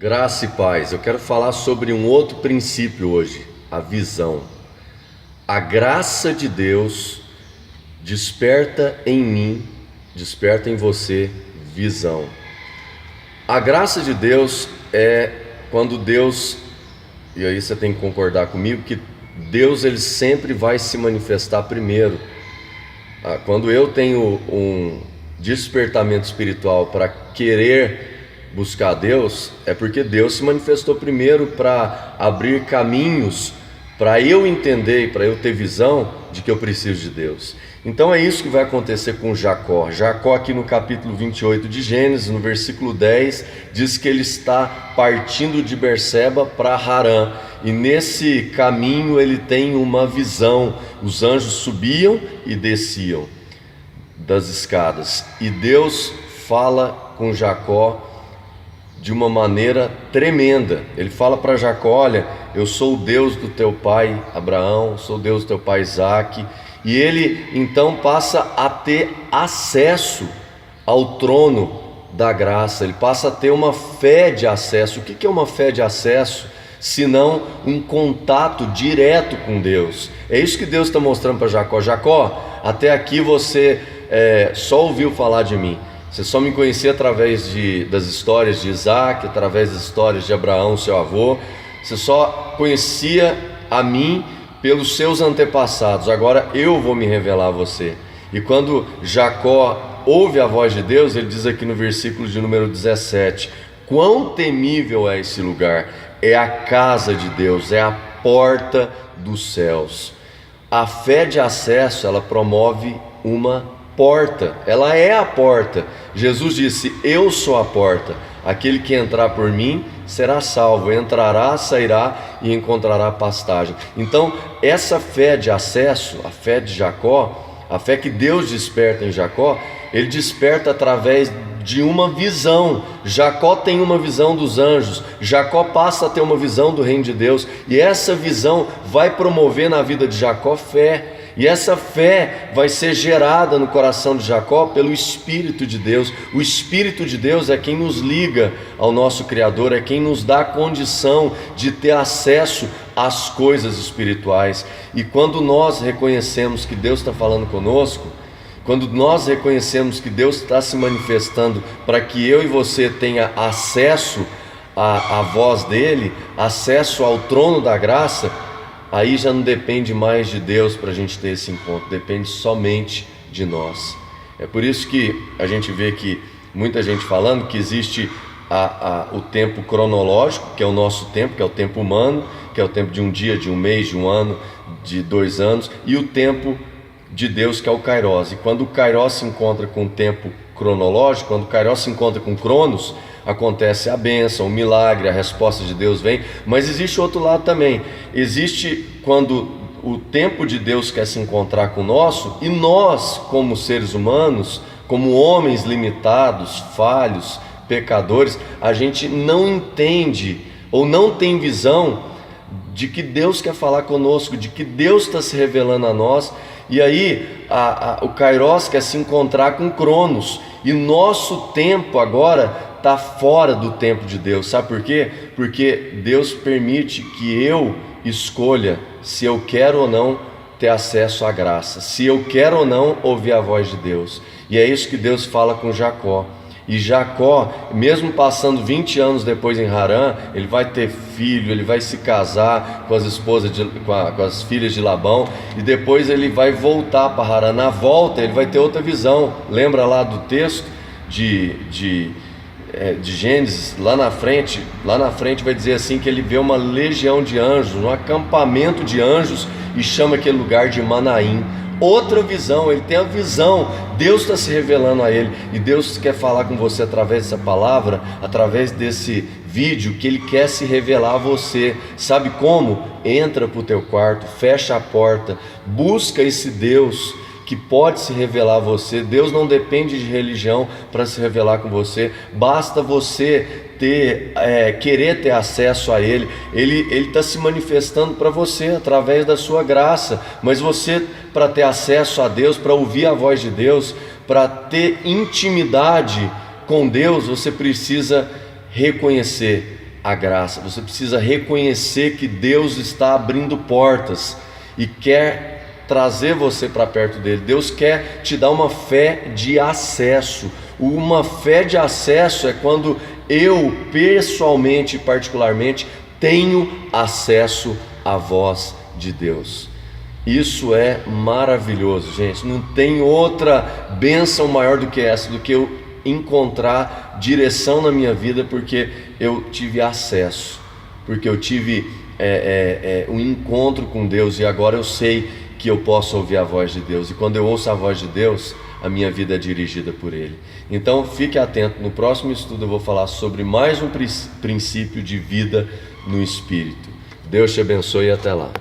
Graça e paz. Eu quero falar sobre um outro princípio hoje, a visão. A graça de Deus desperta em mim, desperta em você visão. A graça de Deus é quando Deus, e aí você tem que concordar comigo, que Deus ele sempre vai se manifestar primeiro. Quando eu tenho um despertamento espiritual para querer buscar Deus, é porque Deus se manifestou primeiro para abrir caminhos para eu entender e para eu ter visão de que eu preciso de Deus. Então é isso que vai acontecer com Jacó. Jacó aqui no capítulo 28 de Gênesis, no versículo 10, diz que ele está partindo de Berseba para Harã, e nesse caminho ele tem uma visão. Os anjos subiam e desciam das escadas, e Deus fala com Jacó de uma maneira tremenda. Ele fala para Jacó: olha, eu sou o Deus do teu pai Abraão, sou o Deus do teu pai Isaque. E ele então passa a ter acesso ao trono da graça, ele passa a ter uma fé de acesso. O que é uma fé de acesso? Senão um contato direto com Deus. É isso que Deus está mostrando para Jacó. Jacó, até aqui você só ouviu falar de mim. Você só me conhecia através das histórias de Isaac, através das histórias de Abraão, seu avô. Você só conhecia a mim pelos seus antepassados. Agora eu vou me revelar a você. E quando Jacó ouve a voz de Deus, ele diz aqui no versículo de número 17: quão temível é esse lugar! É a casa de Deus, é a porta dos céus. A fé de acesso, ela promove uma porta, ela é a porta. Jesus disse: eu sou a porta, aquele que entrar por mim será salvo, entrará, sairá e encontrará pastagem. Então essa fé de acesso, a fé de Jacó, a fé que Deus desperta em Jacó, ele desperta através de uma visão. Jacó tem uma visão dos anjos, Jacó passa a ter uma visão do reino de Deus, e essa visão vai promover na vida de Jacó fé. E essa fé vai ser gerada no coração de Jacó pelo Espírito de Deus. O Espírito de Deus é quem nos liga ao nosso Criador, é quem nos dá a condição de ter acesso às coisas espirituais. E quando nós reconhecemos que Deus está falando conosco, quando nós reconhecemos que Deus está se manifestando para que eu e você tenha acesso à voz dele, acesso ao trono da graça, aí já não depende mais de Deus para a gente ter esse encontro, depende somente de nós. É por isso que a gente vê que muita gente falando que existe o tempo cronológico, que é o nosso tempo, que é o tempo humano, que é o tempo de um dia, de um mês, de um ano, de 2 anos, e o tempo de Deus, que é o Kairos. E quando o Kairos se encontra com o tempo cronológico, quando o Kairos se encontra com Cronos, acontece a bênção, o milagre, a resposta de Deus vem. Mas existe outro lado também. Existe quando o tempo de Deus quer se encontrar com o nosso, e nós, como seres humanos, como homens limitados, falhos, pecadores, a gente não entende ou não tem visão de que Deus quer falar conosco, de que Deus está se revelando a nós. E aí o Kairos quer se encontrar com Cronos, e nosso tempo agora está fora do tempo de Deus. Sabe por quê? Porque Deus permite que eu escolha se eu quero ou não ter acesso à graça, se eu quero ou não ouvir a voz de Deus. E é isso que Deus fala com Jacó. E Jacó, mesmo passando 20 anos depois em Harã, ele vai ter filho, ele vai se casar com as esposas com as filhas de Labão, e depois ele vai voltar para Harã. Na volta ele vai ter outra visão. Lembra lá do texto de Gênesis, lá na frente vai dizer assim, que ele vê uma legião de anjos, um acampamento de anjos, e chama aquele lugar de Manaim. Outra visão, ele tem a visão, Deus está se revelando a ele, e Deus quer falar com você através dessa palavra, através desse vídeo, que ele quer se revelar a você. Sabe como? Entra para o teu quarto, fecha a porta, busca esse Deus que pode se revelar a você. Deus não depende de religião para se revelar com você, basta você querer ter acesso a Ele. Ele está se manifestando para você através da sua graça, mas você, para ter acesso a Deus, para ouvir a voz de Deus, para ter intimidade com Deus, você precisa reconhecer a graça, você precisa reconhecer que Deus está abrindo portas e quer trazer você para perto dele. Deus quer te dar uma fé de acesso. Uma fé de acesso é quando eu pessoalmente, particularmente, tenho acesso à voz de Deus. Isso é maravilhoso, gente. Não tem outra bênção maior do que essa, do que eu encontrar direção na minha vida, porque eu tive acesso, porque eu tive um encontro com Deus, e agora eu sei que eu posso ouvir a voz de Deus, e quando eu ouço a voz de Deus, a minha vida é dirigida por Ele. Então fique atento, no próximo estudo eu vou falar sobre mais um princípio de vida no Espírito. Deus te abençoe e até lá.